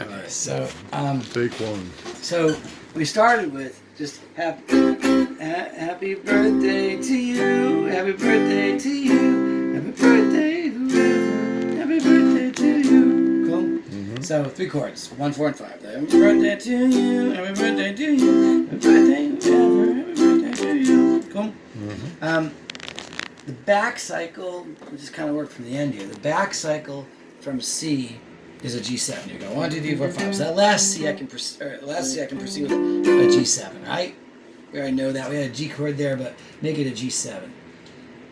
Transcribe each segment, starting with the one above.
Okay, so Take one. so we started with just happy birthday to you, happy birthday to you, happy birthday whoever, happy birthday to you. Cool. Mm-hmm. So 3 chords, 1, 4, and 5. Happy birthday to you, happy birthday to you, happy birthday whoever, happy birthday to you. Cool. Mm-hmm. The back cycle, we just kind of work from the end here. The back cycle from C is a G7. You go 1, 2, 3, 4, 5. So that last C I can proceed with a G7, right? We already know that. We had a G chord there, but make it a G7.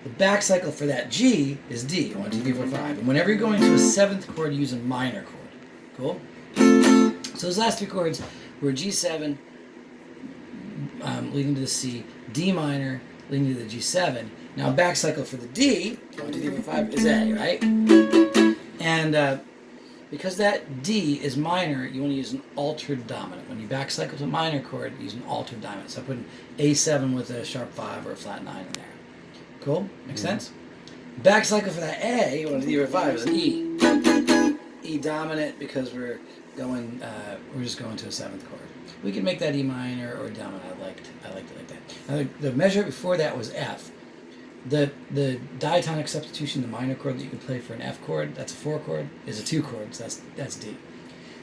The back cycle for that G is D. 1, 2, 3, 4, 5. And whenever you're going to a 7th chord, you use a minor chord. Cool? So those last 3 chords were G7 leading to the C, D minor leading to the G7. Now back cycle for the D, 1, 2, 3, 4, 5 is A, right? And because that D is minor, you want to use an altered dominant. When you back cycle to a minor chord, use an altered dominant. So I put an A7 with a sharp 5 or a flat 9 in there. Cool? Makes sense? Back cycle for that A, 1, 2, 3, 4, 5 is an E. E dominant because we're just going to a 7th chord. We can make that E minor or dominant. I liked it like that. Now the measure before that was F. The diatonic substitution, the minor chord that you can play for an F chord, that's a 4 chord, is a 2 chord, so that's D.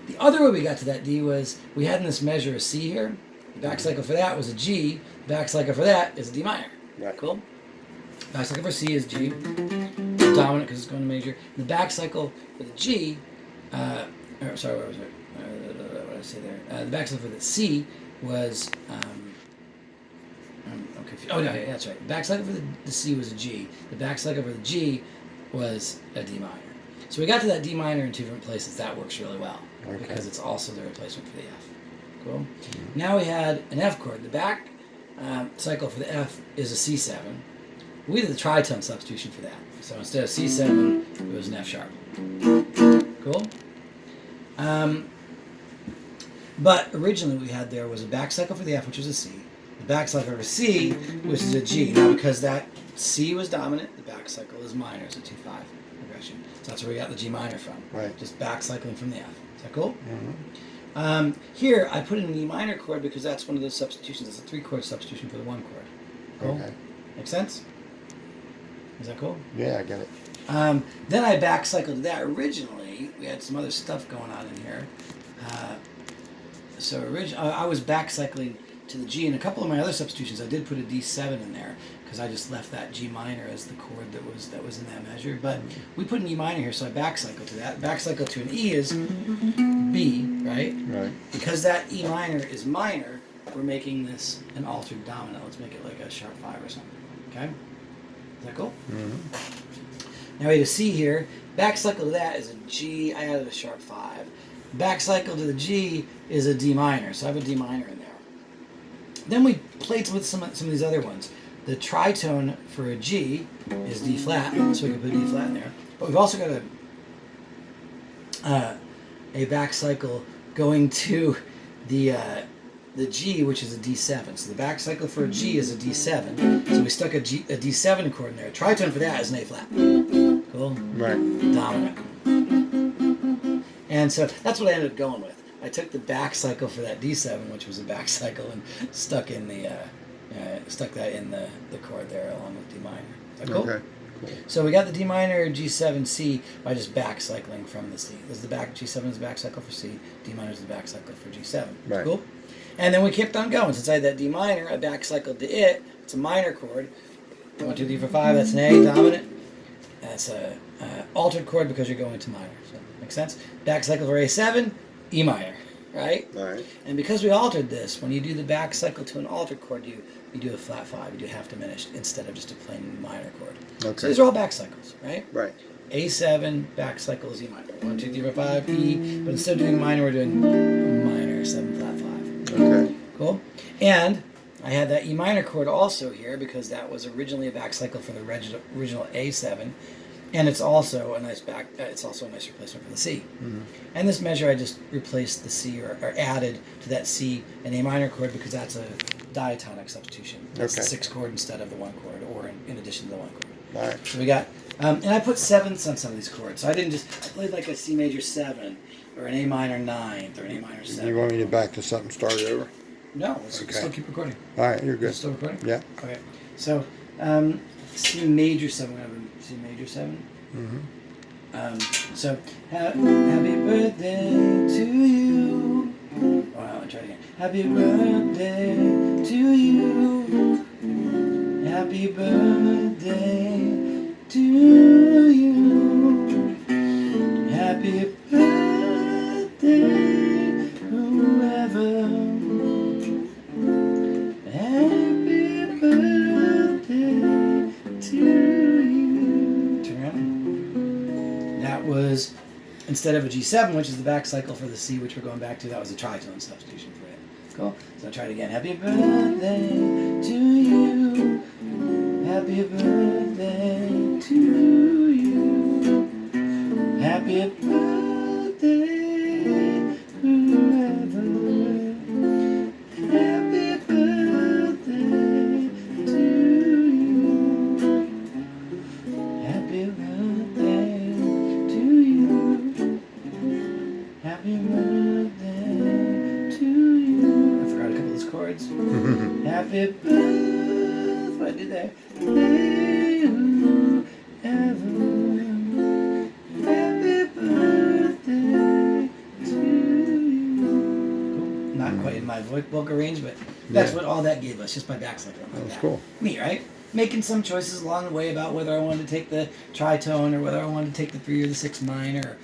The other way we got to that D was, we had in this measure a C here, the back cycle for that was a G, the back cycle for that is a D minor. Right. Cool? Back cycle for C is G, dominant because it's going to major. The back cycle for the G, where was it? What did I say there? The back cycle for the C was, oh, no, yeah, that's right. The back cycle for the C was a G. The back cycle for the G was a D minor. So we got to that D minor in 2 different places. That works really well because it's also the replacement for the F. Cool? Mm-hmm. Now we had an F chord. The back cycle for the F is a C7. We did the tritone substitution for that. So instead of C7, it was an F sharp. Cool? But originally what we had there was a back cycle for the F, which was a C. The back cycle for C, which is a G. Now, because that C was dominant, the back cycle is minor. It's a 2-5 progression. So that's where we got the G minor from. Right. Just back cycling from the F. Is that cool? Mm-hmm. Here, I put in an E minor chord because that's one of those substitutions. It's a 3-chord substitution for the 1 chord. Cool? Okay. Make sense? Is that cool? Yeah, I get it. Then I back cycled to that. Originally, we had some other stuff going on in here. So originally, I was back cycling to the G, and a couple of my other substitutions, I did put a D7 in there because I just left that G minor as the chord that was in that measure. But we put an E minor here, so I back cycle to that. Back cycle to an E is B, right? Right. Because that E minor is minor, we're making this an altered dominant. Let's make it like a sharp 5 or something. Okay? Is that cool? Mm-hmm. Now we had a C here. Back cycle to that is a G. I added a sharp 5. Back cycle to the G is a D minor, so I have a D minor in there. Then we played with some of these other ones. The tritone for a G is D flat, so we can put D flat in there. But we've also got a back cycle going to the G, which is a D7. So the back cycle for a G is a D7. So we stuck a D7 chord in there. Tritone for that is an A flat. Cool? Right. Dominant. And so that's what I ended up going with. I took the back cycle for that D7, which was a back cycle, and stuck that in the chord there along with D minor. Is that cool? Okay. Cool. So we got the D minor G7 C by just back cycling from the C. This is the back G7 is the back cycle for C. D minor is the back cycle for G7. Right. Cool. And then we kept on going. Since I had that D minor, I back cycled to it. It's a minor chord. 1, 2, 3, 4, 5. That's an A dominant. That's a altered chord because you're going to minor. So makes sense. Back cycle for A7, E minor. Right? Right. And because we altered this, when you do the back cycle to an altered chord, you do a flat 5, you do half diminished instead of just a plain minor chord. Okay. So these are all back cycles, right? Right. A7, back cycle is E minor. 1, 2, 3, 4, 5, E. But instead of doing minor, we're doing minor, 7, flat 5. Okay. Cool? And I had that E minor chord also here because that was originally a back cycle for the original A7. And it's also a nice replacement for the C. Mm-hmm. And this measure, I just replaced the C or added to that C an A minor chord because that's a diatonic substitution. That's the 6 chord instead of the 1 chord, or in addition to the 1 chord. All right. So we got, and I put 7ths on some of these chords. So I played like a C major 7, or an A minor ninth, or an A minor You seventh. want me to back this up and start it over? No, let's Okay. still keep recording. All right, you're Is it good. still recording? Yeah. Okay. So, C major 7. We have a C major 7. So, happy birthday to you. Wow, I'll try it again. Happy birthday to you. Happy birthday to you. Happy birthday, whoever. Happy birthday to you. Turn around. That was, instead of a G7, which is the back cycle for the C, which we're going back to, that was a tritone substitution for it. Cool? So I'll try it again. Happy birthday to you. Happy birthday to you. Happy birthday, whoever. Happy birthday to you. Happy birthday to you. Happy birthday to you. I forgot a couple of those chords. Happy birthday. What I did there. Hey, whoever. Happy birthday to you. Cool. Not quite in my vocal range, but that's what all that gave us, just by back cycle. That was cool. Me, right? Making some choices along the way about whether I wanted to take the tritone or whether I wanted to take the 3 or the 6 minor, or